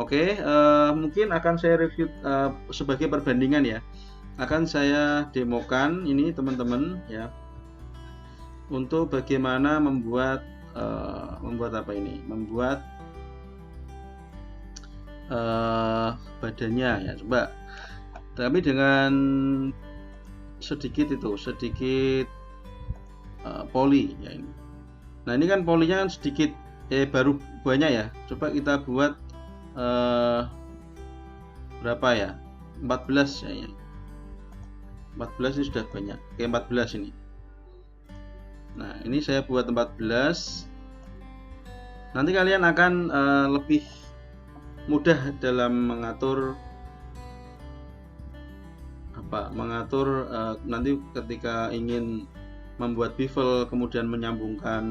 Oke, mungkin akan saya review sebagai perbandingan ya. Akan saya demokan ini teman-teman ya, untuk bagaimana membuat apa ini? Membuat badannya ya. Coba. Tapi dengan sedikit poli ya ini. Nah, ini kan polinya kan sedikit baru banyak ya. Coba kita buat berapa ya? 14 ya. 14 ini sudah banyak. Oke, 14 ini. Nah, ini saya buat 14. Nanti kalian akan lebih mudah dalam mengatur nanti ketika ingin membuat bevel kemudian menyambungkan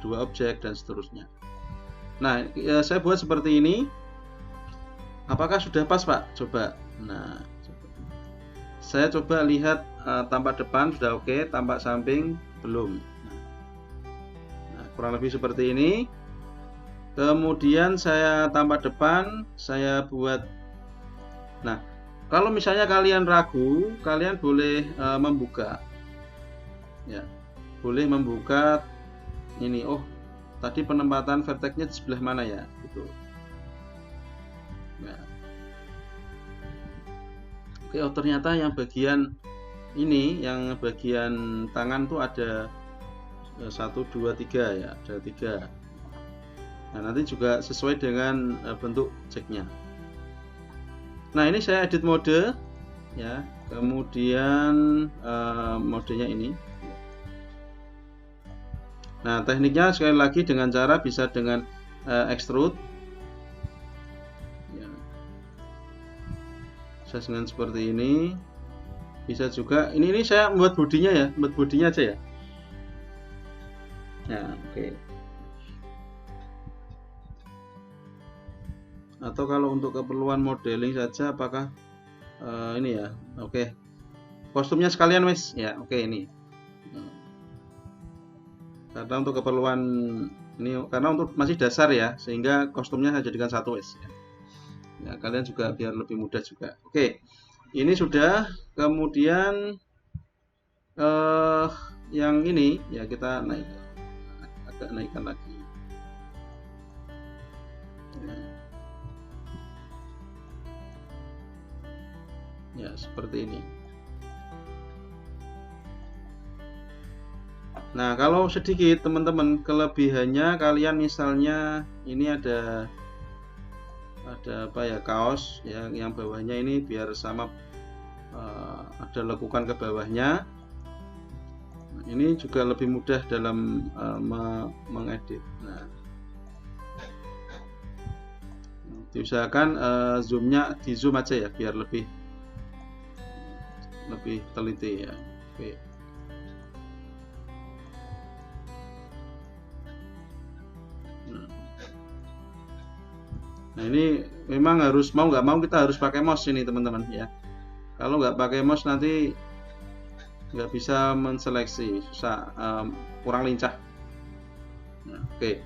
dua objek dan seterusnya. Nah, saya buat seperti ini. Apakah sudah pas, Pak? Coba. Nah, saya coba lihat tampak depan sudah oke, tampak samping belum. Nah, kurang lebih seperti ini. Kemudian saya tampak depan, saya buat. Nah, kalau misalnya kalian ragu, kalian boleh membuka. Ya, boleh membuka ini. Oh, tadi penempatan vertexnya di sebelah mana ya? Gitu. Nah. Oke, oh ternyata yang bagian ini, yang bagian tangan tuh ada 1, 2, 3 ya, ada 3. Nah, nanti juga sesuai dengan bentuk jacknya. Nah, ini saya edit mode ya, kemudian modenya ini. Nah, tekniknya sekali lagi dengan cara bisa dengan extrude ya. Bisa dengan seperti ini, bisa juga ini saya membuat bodinya ya, membuat bodinya aja ya. Nah, oke. Atau kalau untuk keperluan modeling saja, apakah ini ya, oke. Kostumnya sekalian wes ya, oke ini. Karena untuk keperluan ini, karena untuk masih dasar ya, sehingga kostumnya saya jadikan satu wes. Ya, kalian juga biar lebih mudah juga. Oke, ini sudah. Kemudian yang ini ya kita agak naikkan lagi. Ya, seperti ini. Nah, kalau sedikit teman-teman, kelebihannya kalian misalnya ini ada apa ya, kaos yang bawahnya ini biar sama ada lekukan ke bawahnya. Nah, ini juga lebih mudah dalam mengedit. Nah, diusahakan zoomnya di zoom aja ya biar lebih teliti ya. Oke. Nah, ini memang harus mau nggak mau kita harus pakai mouse ini teman-teman ya. Kalau nggak pakai mouse nanti nggak bisa menseleksi, susah, kurang lincah. Nah, oke.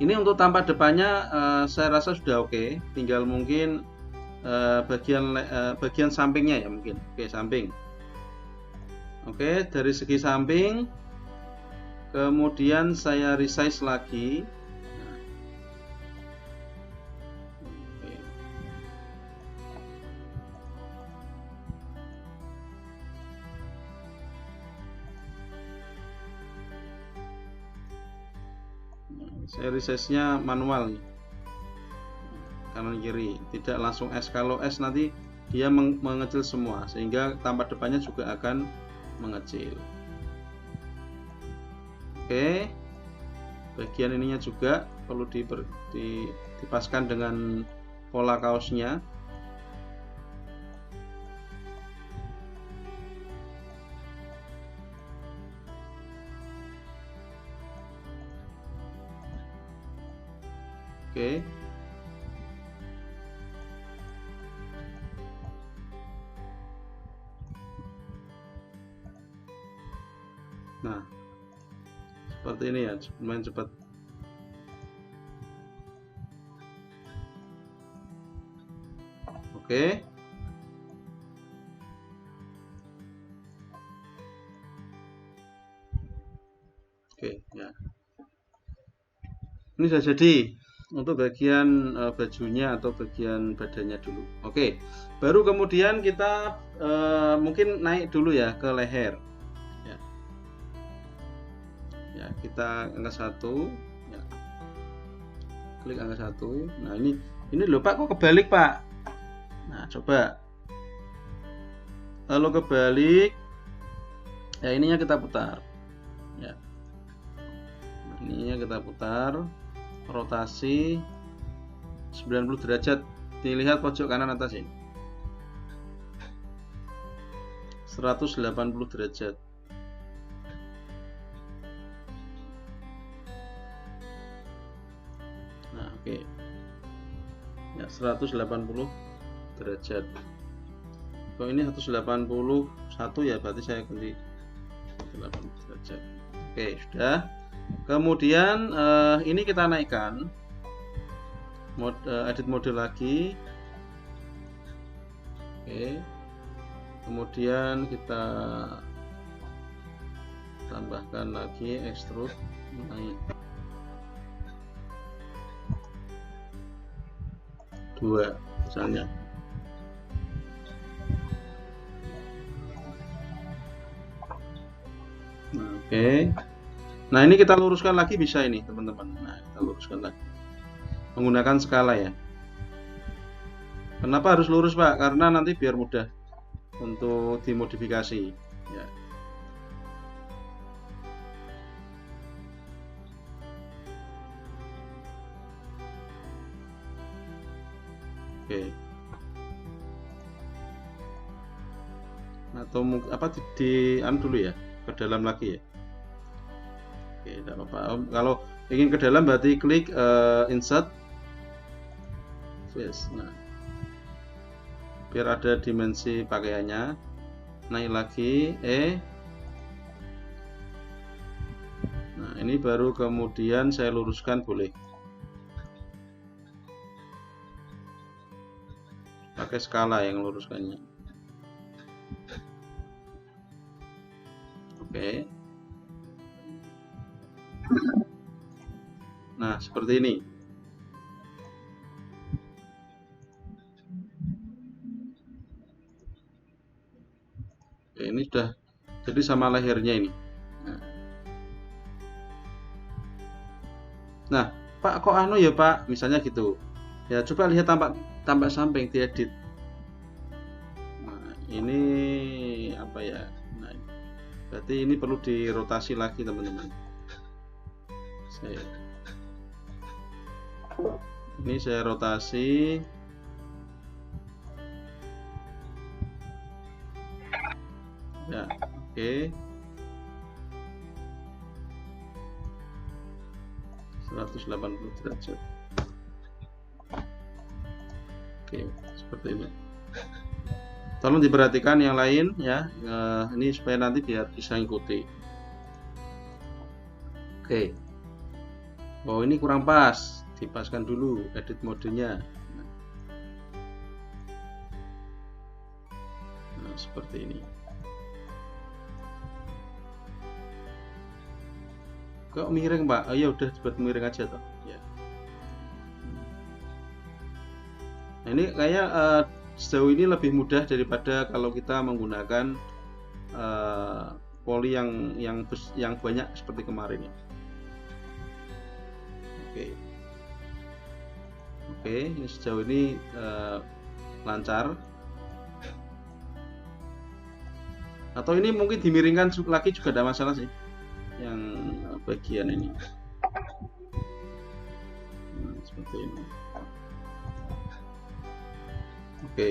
Ini untuk tampak depannya saya rasa sudah oke. Tinggal mungkin bagian sampingnya ya mungkin. Oke, samping. Oke, dari segi samping. Kemudian saya resize lagi. Saya resize-nya manual nih, kanan kiri, tidak langsung S. Kalau S nanti dia mengecil semua, sehingga tampak depannya juga akan mengecil. Oke, bagian ininya juga perlu dipaskan dengan pola kaosnya. Oke. Nah, seperti ini ya, lumayan cepat. Oke. Oke, ya. Ini sudah jadi untuk bagian bajunya atau bagian badannya dulu. Oke. Baru kemudian kita mungkin naik dulu ya ke leher. Ya. Ya, kita angka 1, ya. Klik angka 1. Nah, ini loh Pak, kok kebalik, Pak? Nah, coba. Lalu kebalik. Ya, ininya kita putar. Ya. Ininya kita putar. Rotasi 90 derajat. Dilihat pojok kanan atas ini. 180 derajat. Nah, oke. Ya, 180 derajat. Kalau ini 181 ya, berarti saya ganti 180 derajat. Oke, sudah. Kemudian ini kita naikkan edit mode lagi. Oke. Kemudian kita tambahkan lagi extrude naik 2 misalnya. Nah, oke. Nah, ini kita luruskan lagi bisa ini, teman-teman. Nah, kita luruskan lagi. Menggunakan skala ya. Kenapa harus lurus, Pak? Karena nanti biar mudah untuk dimodifikasi. Ya. Oke. Atau apa di dulu ya, ke dalam lagi ya. Oke, tidak apa-apa. Kalau ingin ke dalam berarti klik insert face. Nah, biar ada dimensi pakaiannya. Naik lagi Nah, ini baru kemudian saya luruskan, boleh pakai skala yang luruskannya. Oke. Nah, seperti ini. Oke, ini sudah jadi sama lehernya ini. Nah, Pak, kok anu ya Pak, misalnya gitu. Ya, coba lihat tampak samping diedit. Nah, ini apa ya? Nah, berarti ini perlu dirotasi lagi, teman-teman. Ini saya rotasi. Ya, oke. 180 derajat. Oke, seperti ini. Tolong diperhatikan yang lain ya. Ini supaya nanti biar bisa ikuti. Oke. Oh, ini kurang pas. Dipaskan dulu edit modenya. Nah, seperti ini. Kok miring, Pak? Oh ya udah dibuat miring aja toh. Ya. Nah, ini kayak sejauh ini lebih mudah daripada kalau kita menggunakan poli yang banyak seperti kemarin ya. Oke, ini sejauh ini lancar. Atau ini mungkin dimiringkan lagi juga ada masalah sih, yang bagian ini. Nah, seperti ini. Oke.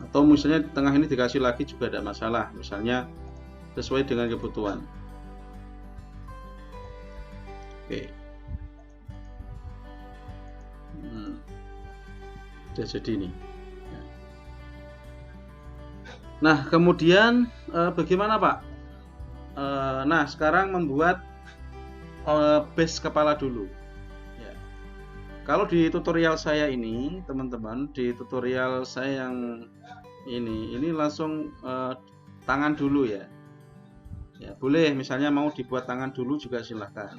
Atau misalnya di tengah ini dikasih lagi juga ada masalah, misalnya sesuai dengan kebutuhan. Oke. Sudah jadi ini. Nah, kemudian bagaimana Pak? Nah, sekarang membuat base kepala dulu. Ya. Kalau di tutorial saya ini, teman-teman, di tutorial saya yang ini langsung tangan dulu ya. Ya, boleh misalnya mau dibuat tangan dulu juga silahkan.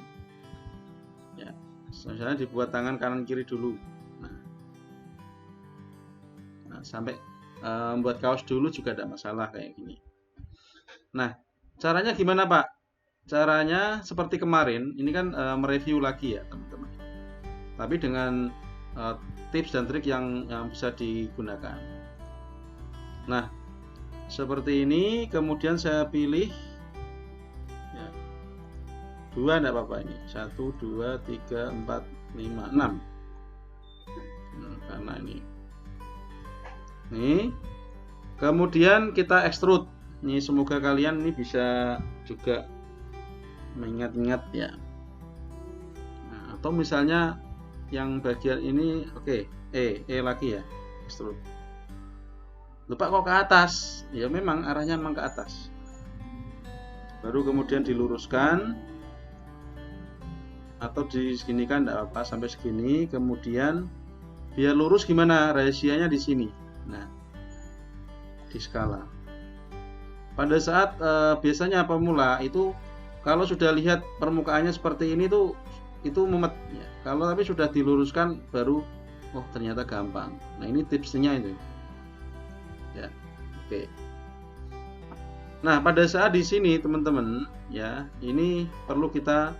Ya, misalnya dibuat tangan kanan kiri dulu. Nah, sampai membuat kaos dulu juga tidak masalah kayak gini. Nah, caranya gimana Pak? Caranya seperti kemarin, ini kan mereview lagi ya teman-teman. Tapi dengan tips dan trik yang bisa digunakan. Nah, seperti ini, kemudian saya pilih ya, 2 tidak apa-apa ini. 1, 2, 3, 4, 5, 6. Karena ini. Nih. Kemudian kita extrude. Ini semoga kalian ini bisa juga mengingat-ingat ya. Nah, atau misalnya yang bagian ini oke, E lagi ya, extrude. Lupa kok ke atas. Ya memang arahnya memang ke atas. Baru kemudian diluruskan atau diseginikan tidak apa-apa sampai segini. Kemudian biar lurus gimana? Rahasianya di sini. Nah, di skala. Pada saat biasanya pemula itu kalau sudah lihat permukaannya seperti ini tuh itu mumet ya. Kalau tapi sudah diluruskan baru oh ternyata gampang. Nah, ini tipsnya itu. Ya. Oke. Nah, pada saat di sini teman-teman ya, ini perlu kita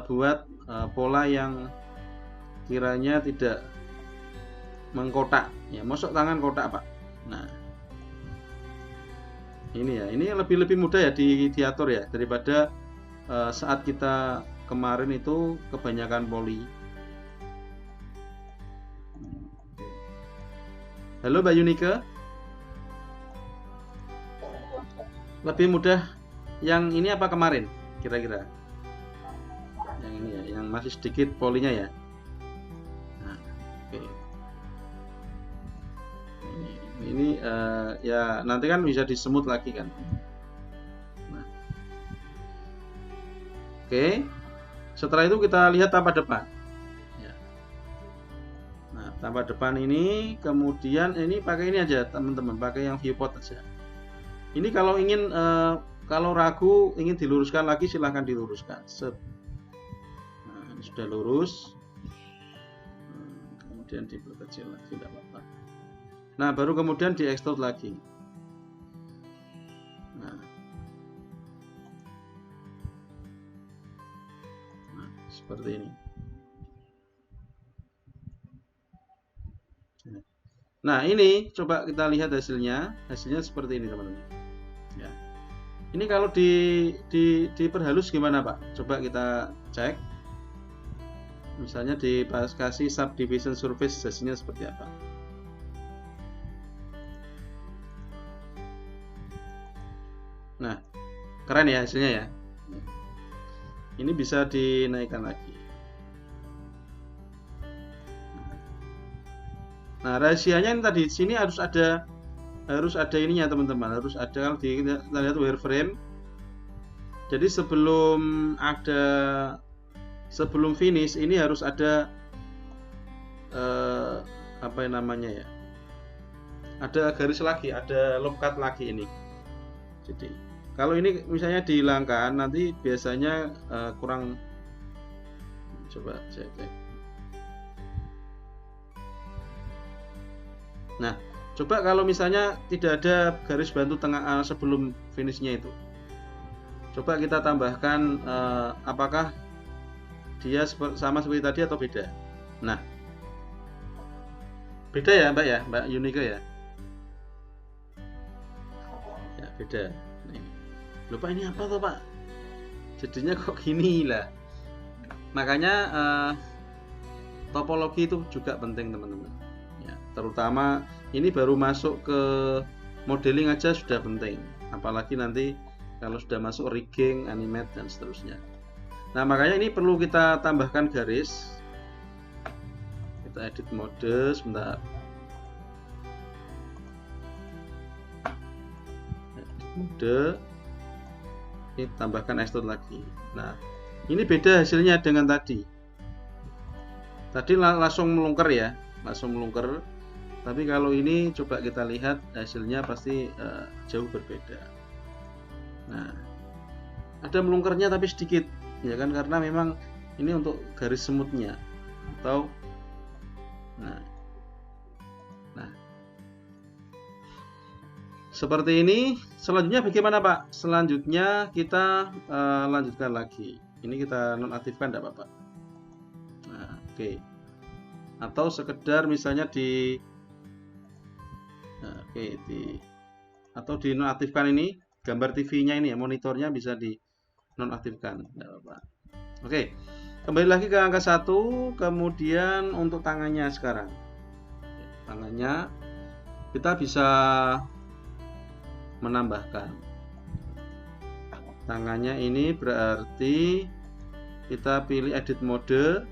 buat pola yang kiranya tidak mengkotak ya, masuk tangan kotak Pak. Nah, ini ya, ini lebih mudah ya diatur ya daripada saat kita kemarin itu kebanyakan poli. Halo Mbak Yunike, lebih mudah yang ini apa kemarin kira-kira? Yang ini ya, yang masih sedikit polinya ya. Nah, oke. Ini ya nanti kan bisa disemut lagi kan. Nah. Oke. Setelah itu kita lihat tampak depan. Ya. Nah, tampak depan ini kemudian ini pakai ini aja teman-teman, pakai yang viewport aja. Ini kalau ingin kalau ragu ingin diluruskan lagi silahkan diluruskan. Nah, ini sudah lurus. Kemudian diperkecil lagi tidak apa-apa. Nah, baru kemudian di-extrude lagi. Nah, seperti ini. Nah, ini coba kita lihat hasilnya. Hasilnya seperti ini, teman-teman. Ya. Ini kalau diperhalus gimana, Pak? Coba kita cek. Misalnya kasih subdivision surface hasilnya seperti apa? Nah, keren ya hasilnya ya. Ini bisa dinaikkan lagi. Nah, rahasianya ini tadi di sini harus ada ininya teman-teman, harus ada kalau kita lihat wireframe. Jadi sebelum finish ini harus ada apa namanya ya? Ada garis lagi, ada loop cut lagi ini. Jadi kalau ini misalnya dihilangkan nanti biasanya kurang. Coba cek. Nah, coba kalau misalnya tidak ada garis bantu tengah sebelum finishnya itu, coba kita tambahkan apakah dia sama seperti tadi atau beda. Nah, beda ya Mbak Yunike ya. Ya beda. Nih. Lupa ini apa tuh Pak? Jadinya kok gini lah. Makanya topologi itu juga penting teman-teman. Terutama ini baru masuk ke modeling aja sudah penting, apalagi nanti kalau sudah masuk rigging, animate dan seterusnya. Nah, makanya ini perlu kita tambahkan garis. Kita edit mode sebentar. Edit mode. Ini tambahkan extrude lagi. Nah, ini beda hasilnya dengan tadi. Tadi langsung melungker ya, langsung melungker. Tapi kalau ini coba kita lihat hasilnya pasti jauh berbeda. Nah, ada melungkernya tapi sedikit, ya kan, karena memang ini untuk garis semutnya atau nah seperti ini. Selanjutnya bagaimana Pak? Selanjutnya kita lanjutkan lagi. Ini kita nonaktifkan tidak Bapak? Nah, oke. Atau sekedar misalnya atau dinonaktifkan ini gambar TV-nya ini ya, monitornya bisa dinonaktifkan, tidak apa-apa. Oke, kembali lagi ke angka 1. Kemudian untuk tangannya sekarang, tangannya kita bisa menambahkan tangannya. Ini berarti kita pilih edit mode,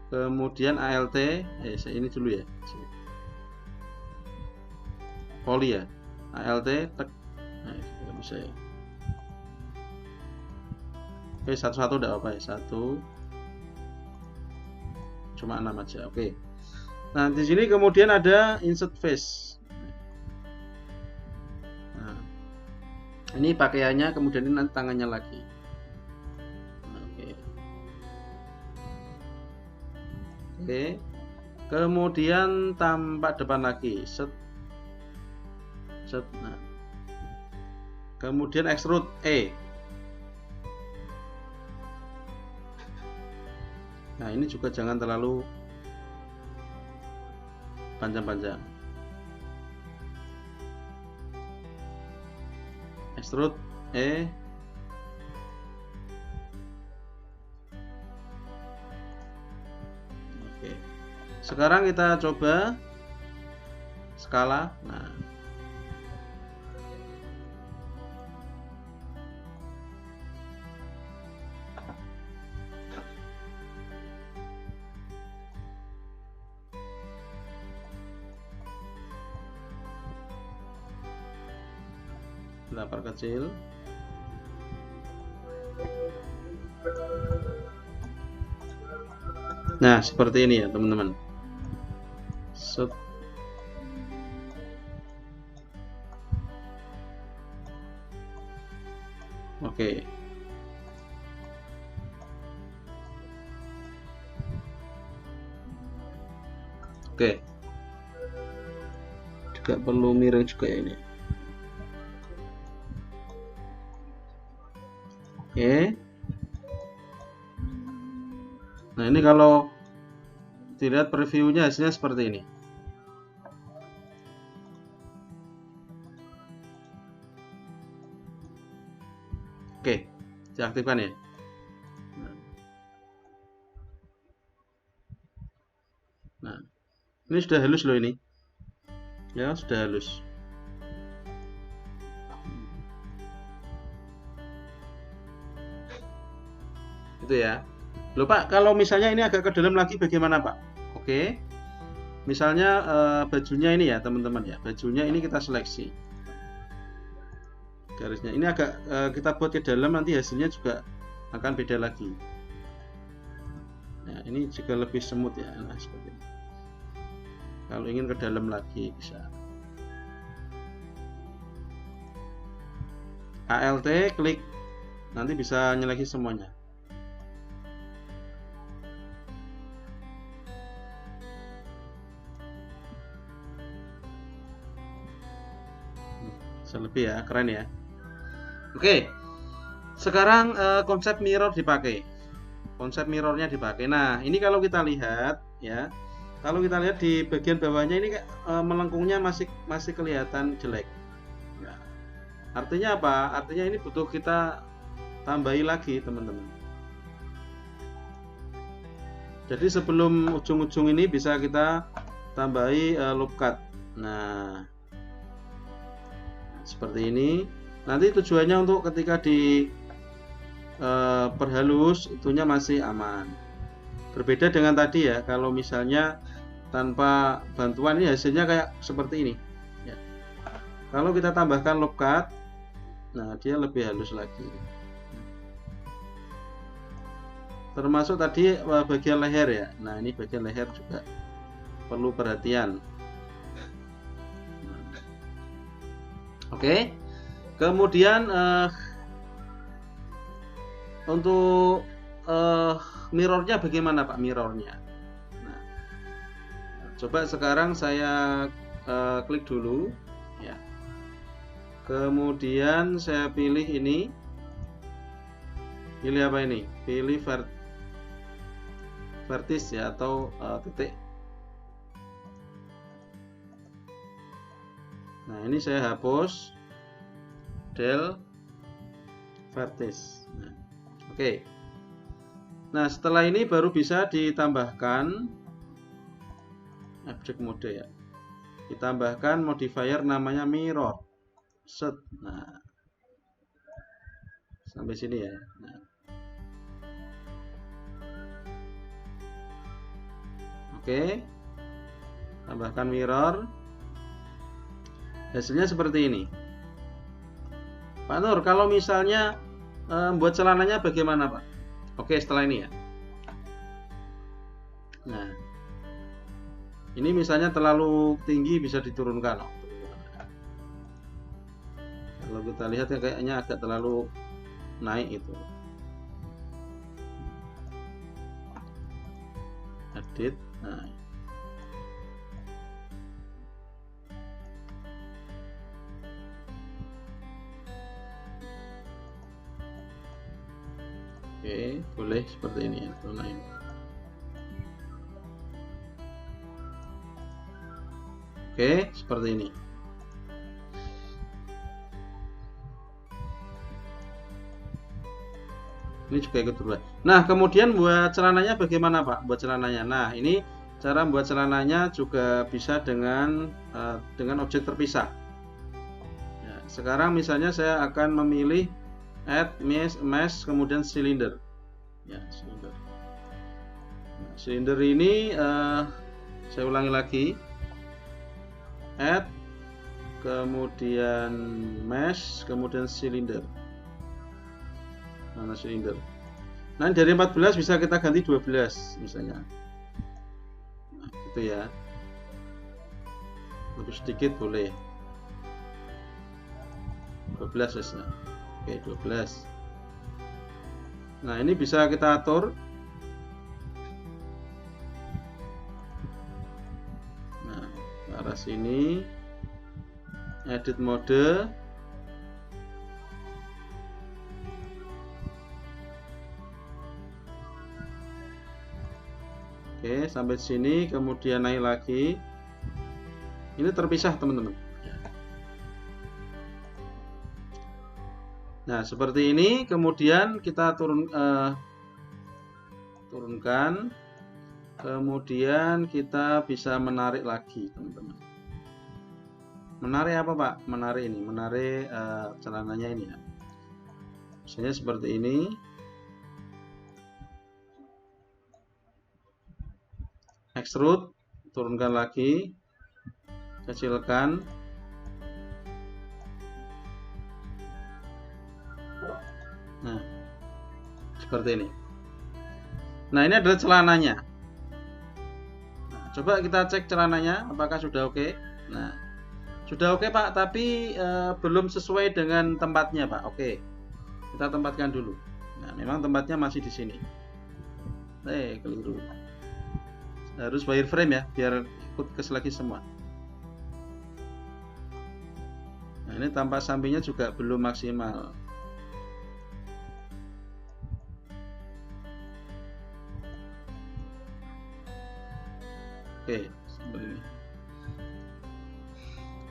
kemudian ALT, ini dulu ya, poli ya, ALT tek. Nah, ini bisa ya. Oke, satu-satu enggak apa ya, satu cuma 6 aja. Oke. Nah, di sini kemudian ada insert face. Nah, ini pakaiannya, kemudian ini nanti tangannya lagi. Oke. Oke. Kemudian tampak depan lagi. Set. Nah. Kemudian extrude E. Nah, ini juga jangan terlalu panjang-panjang. Extrude E. Oke. Sekarang kita coba skala. Nah, kita perkecil. Nah, seperti ini ya teman-teman. Set. Oke. Oke. Juga perlu miring juga ya ini. Oke. Nah, ini kalau dilihat previewnya hasilnya seperti ini. Oke, diaktifkan ya. Nah, ini sudah halus loh ini. Ya, sudah halus. Itu ya. Loh Pak, kalau misalnya ini agak ke dalam lagi bagaimana Pak? Oke. Misalnya bajunya ini ya teman-teman ya. Bajunya ini kita seleksi. Garisnya ini agak kita buat ke dalam, nanti hasilnya juga akan beda lagi. Nah, ini juga lebih semut ya. Nah, seperti ini. Kalau ingin ke dalam lagi bisa. ALT klik, nanti bisa nyeleksi semuanya. Lebih ya, keren ya. Oke, sekarang konsep mirror dipakai. Konsep mirrornya dipakai. Nah, ini kalau kita lihat ya, kalau kita lihat di bagian bawahnya ini melengkungnya masih kelihatan jelek. Nah, artinya apa? Artinya ini butuh kita tambahi lagi teman-teman. Jadi sebelum ujung-ujung ini bisa kita tambahi loop cut. Nah, seperti ini. Nanti tujuannya untuk ketika di perhalus itunya masih aman. Berbeda dengan tadi ya, kalau misalnya tanpa bantuan ini hasilnya kayak seperti ini ya. Kalau kita tambahkan loop cut, nah dia lebih halus lagi. termasuk tadi bagian leher ya. Nah, ini bagian leher juga perlu perhatian. Oke. Kemudian untuk mirrornya bagaimana Pak, mirrornya? Nah, coba sekarang saya klik dulu ya. Kemudian saya pilih ini. Pilih apa ini? Pilih vertis ya, atau titik. Nah, ini saya hapus del vertis. Nah, oke. Nah, setelah ini baru bisa ditambahkan object mode ya. Ditambahkan modifier namanya mirror. Set. Nah, sampai sini ya. Nah. Oke. Tambahkan mirror. Hasilnya seperti ini. Pak Nur, kalau misalnya buat celananya bagaimana Pak? Oke, setelah ini ya. Nah, ini misalnya terlalu tinggi bisa diturunkan. Kalau kita lihat ya kayaknya agak terlalu naik itu. Edit. Nah. Oke, boleh seperti ini ya, atau lain. Oke, seperti ini. Ini juga ikut berubah. Nah, kemudian buat celananya bagaimana Pak? Buat celananya. Nah, ini cara membuat celananya juga bisa dengan objek terpisah. Ya, sekarang misalnya saya akan memilih add mesh kemudian silinder. Ya, silinder. Nah, silinder ini saya ulangi lagi. Add kemudian mesh kemudian silinder. Mana silinder? Nah, dari 14 bisa kita ganti 12 misalnya. Nah, gitu ya. Lebih sedikit boleh. 12 ya. Oke, 12. Nah, ini bisa kita atur. Nah, ke arah sini. Edit mode. Oke, sampai sini, kemudian naik lagi. Ini terpisah, teman-teman. Nah, seperti ini, kemudian kita turunkan, kemudian kita bisa menarik lagi, teman-teman. Menarik apa Pak? Menarik ini, menarik celananya ini ya. Misalnya seperti ini. Extrude, turunkan lagi, kecilkan. Nah, seperti ini. Nah, ini adalah celananya. Nah, coba kita cek celananya, apakah sudah oke? Nah, sudah oke Pak, tapi belum sesuai dengan tempatnya Pak. Oke, kita tempatkan dulu. Nah, memang tempatnya masih di sini. Keliru. Harus wireframe ya, biar ikut ke lagi semua. Nah, ini tampak sampingnya juga belum maksimal. Oke, seperti ini.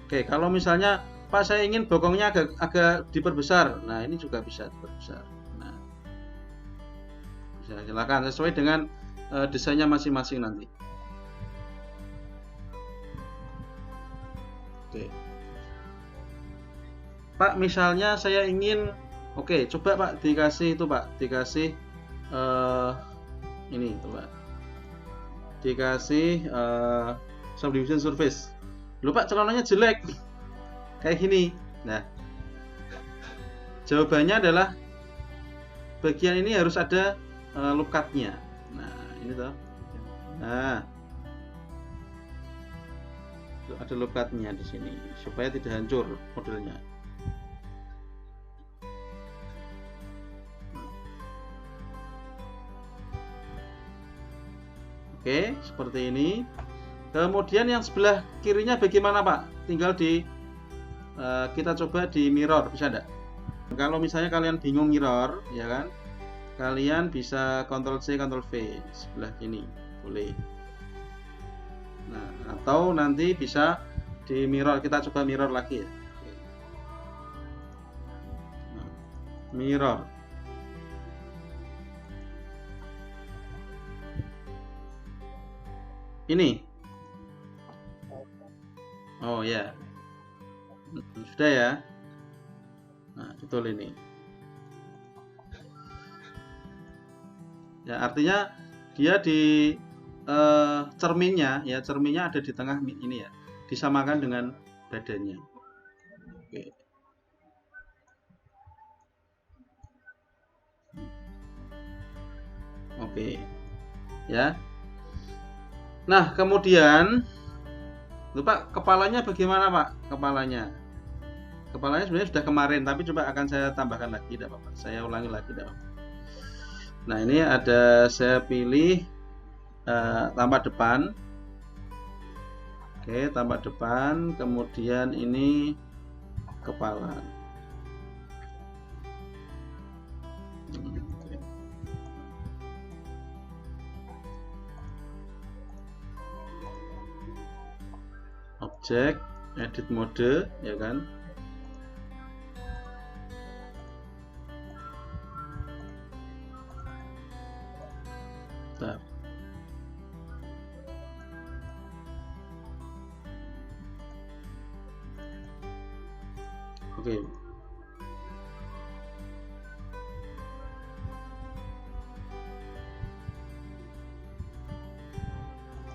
Oke, kalau misalnya Pak saya ingin bokongnya agak diperbesar, nah ini juga bisa diperbesar. Nah, bisa silakan sesuai dengan desainnya masing-masing nanti. Oke. Pak, misalnya saya ingin, oke, coba Pak dikasih itu Pak, dikasih ini itu Pak, dikasih subdivision surface. Loh Pak, celananya jelek, kayak gini. Nah, jawabannya adalah bagian ini harus ada loop cut-nya. Nah, ini tuh. Nah, ada loop cut-nya di sini supaya tidak hancur modelnya. Oke, seperti ini. Kemudian yang sebelah kirinya bagaimana Pak? Tinggal kita coba di mirror, bisa enggak? Kalau misalnya kalian bingung mirror, ya kan? Kalian bisa Ctrl C, Ctrl V sebelah kini, boleh. Nah, atau nanti bisa di mirror, kita coba mirror lagi ya. Nah, mirror. Ini. Oh ya. Sudah ya. Nah, betul ini. Ya, artinya dia di cerminnya ya, cerminnya ada di tengah ini ya. Disamakan dengan badannya. Oke. Oke. Ya. Nah, kemudian lupa kepalanya bagaimana Pak? Kepalanya sebenarnya sudah kemarin, tapi coba akan saya tambahkan lagi, tidak apa-apa. Saya ulangi lagi, tidak apa-apa. Nah, ini ada saya pilih tampak depan. Oke, tampak depan, kemudian ini kepala. Objek, edit mode, ya kan? Bentar. Oke.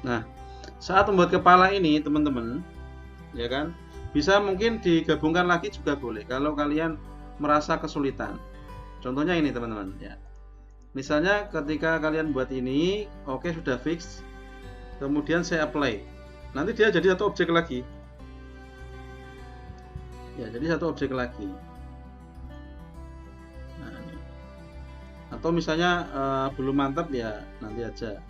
Nah, saat membuat kepala ini teman-teman, ya kan, bisa mungkin digabungkan lagi juga boleh kalau kalian merasa kesulitan. Contohnya ini teman-teman ya. Misalnya ketika kalian buat ini, oke, sudah fix, kemudian saya apply, nanti dia jadi satu objek lagi. Ya, jadi satu objek lagi. Nah, ini. Atau misalnya belum mantap ya nanti aja.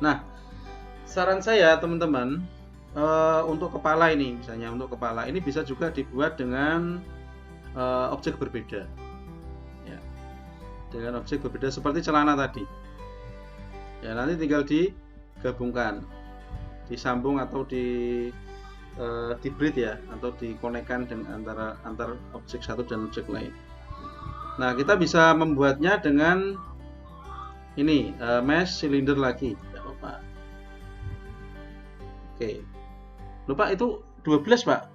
Nah, saran saya teman-teman, untuk kepala ini, misalnya untuk kepala ini bisa juga dibuat dengan objek berbeda, ya, dengan objek berbeda seperti celana tadi. Ya, nanti tinggal digabungkan, disambung atau di breed ya, atau dikonekkan dengan antar objek satu dan objek lain. Nah, kita bisa membuatnya dengan ini mesh cylinder lagi. Oke. Lupa itu 12 Pak.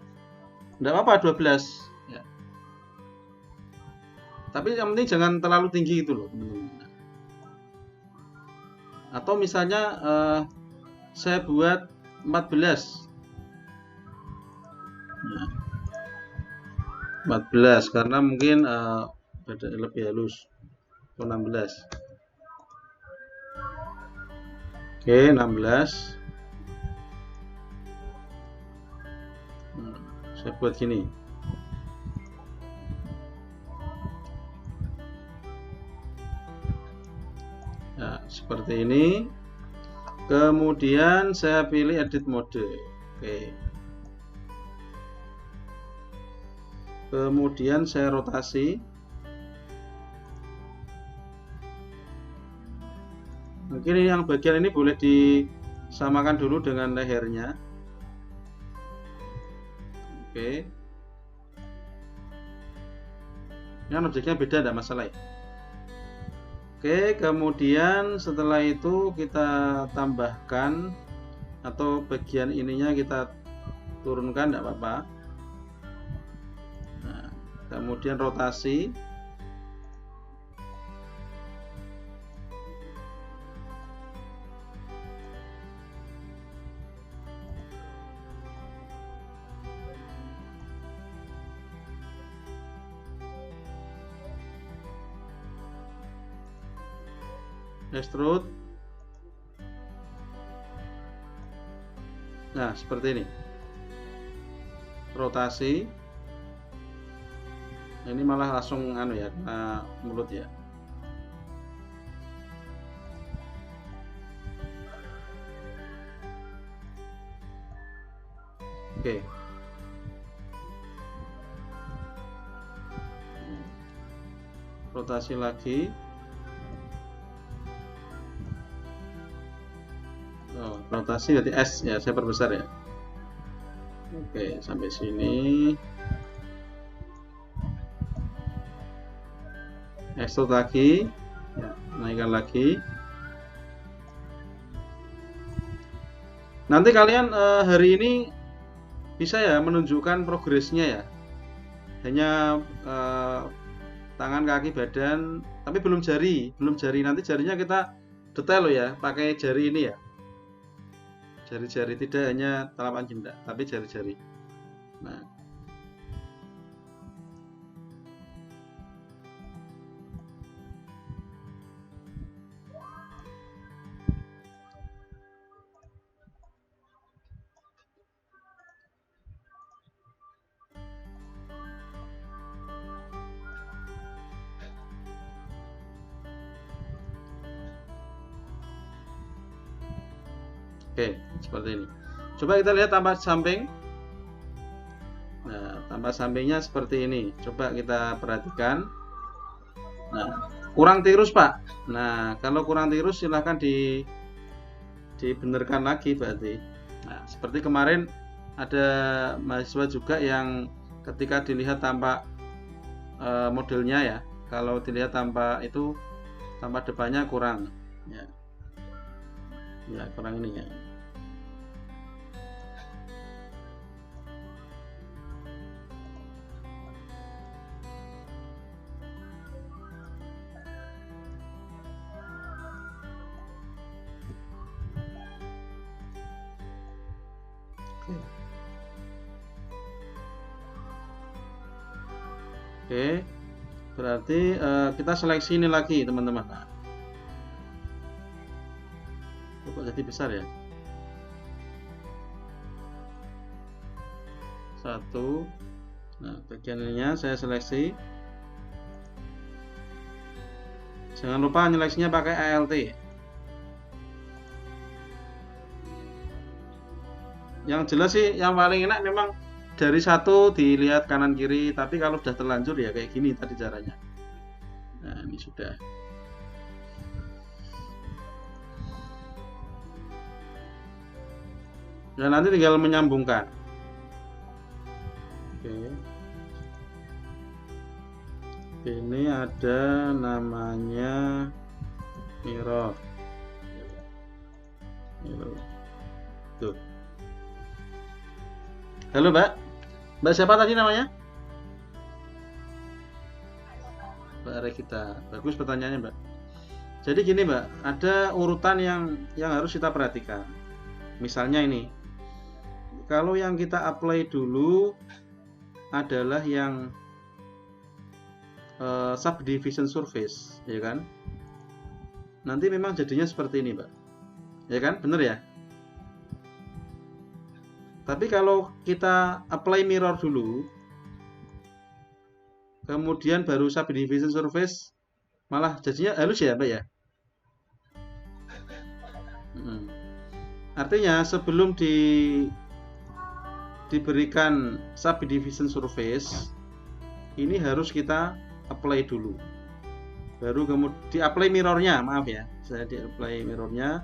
Enggak apa-apa 12 ya. Tapi yang penting jangan terlalu tinggi itu loh teman-teman. Atau misalnya saya buat 14. Nah, 14 karena mungkin lebih halus. Atau 16. Oke, 16. Saya buat gini. Nah, seperti ini. Kemudian saya pilih edit mode. Oke. Kemudian saya rotasi. Mungkin yang bagian ini boleh disamakan dulu dengan lehernya. Oke. Ini kan objeknya beda, tidak masalah ya. Oke, kemudian setelah itu kita tambahkan atau bagian ininya kita turunkan, tidak apa-apa. Nah, kemudian rotasi. extrude. Nah, seperti ini. Rotasi. Ini malah langsung anu ya, kena mulut ya. Oke. Rotasi lagi. Oh, rotasi berarti S ya, saya perbesar ya. Oke, sampai sini. Extrude lagi, ya, naikkan lagi. Nanti kalian hari ini bisa ya menunjukkan progresnya ya. Hanya tangan, kaki, badan, tapi belum jari. Nanti jarinya kita detail loh ya, pakai jari ini ya. Jari-jari, tidak hanya telapak jempol, tapi jari-jari. Nah, oke, seperti ini. Coba kita lihat tampak samping. Nah, tampak sampingnya seperti ini. Coba kita perhatikan. Nah, kurang tirus Pak. Nah, kalau kurang tirus silahkan dibenarkan lagi berarti. Nah, seperti kemarin ada mahasiswa juga yang ketika dilihat tampak modelnya ya, kalau dilihat tampak itu tampak depannya kurang. Ya, ya kurang ini ya. Oke, berarti kita seleksi ini lagi teman-teman. Nah, kok jadi besar ya? Satu. Nah, bagian ininya saya seleksi. Jangan lupa nyeleksinya pakai ALT. Yang jelas sih yang paling enak memang dari satu dilihat kanan kiri, tapi kalau sudah terlanjur ya kayak gini tadi caranya. Nah, ini sudah. Dan nanti tinggal menyambungkan. Oke. Ini ada namanya mirror. Tuh. Halo Mbak. Mbak siapa tadi namanya? Mbak Regita. Bagus pertanyaannya Mbak. Jadi gini Mbak, ada urutan yang harus kita perhatikan. Misalnya ini, kalau yang kita apply dulu adalah yang subdivision surface, ya kan? Nanti memang jadinya seperti ini Mbak, ya kan? Bener ya? Tapi kalau kita apply mirror dulu, kemudian baru subdivision surface, malah jadinya halus ya Mbak ya. Artinya sebelum diberikan subdivision surface, ini harus kita apply dulu. Baru kemudian di-apply mirrornya, maaf ya, saya di-apply mirrornya,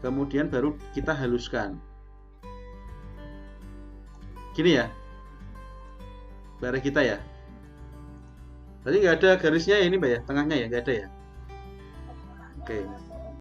kemudian baru kita haluskan. Gini ya, bareng kita ya. Tadi nggak ada garisnya ya ini Mbak ya, tengahnya ya nggak ada ya. Oke.